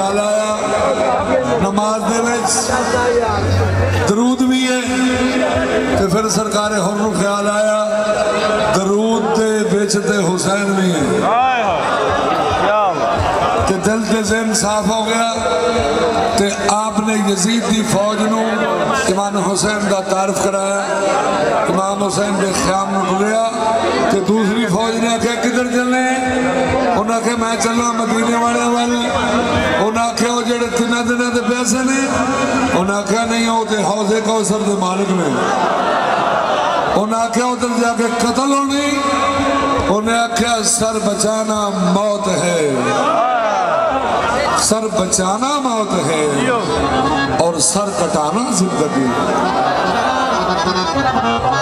ख्याल आया नमाज दे विच दरूद भी है तो फिर सरकार हुर नूं ख्याल आया दरूद दे विच ते हुसैन भी है ते दिल ते ज़हन साफ हो गया ते आपने यजीद की फौज नूं इमाम हुसैन का तारफ कराया। इमाम हुसैन के ख्याम में बुलाया तो दूसरी फौज ने आख्या किधर चलने उन्हें आख्या मैं चलना मदीने वाले वाल। उन्हें आख्या वो जेडे 3 दिन के पैसे ने उन्हें आख्या नहीं वो तो हौजे कौसर के मालिक ने। उन्हें आख्या उधर जाके कतल होनी उन्हें आख्या सर बचाना मौत है सर बचाना मौत है और सर कटाना जिंदगी।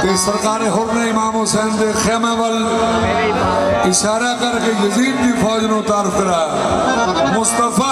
तो सरकार हुर ने इमाम हुसैन के खेमे वाल इशारा करके यजीद की फौज नूं तारफ कराया। मुस्तफा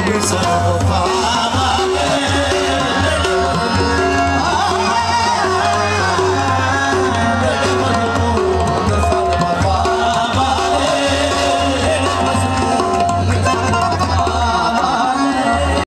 Yes,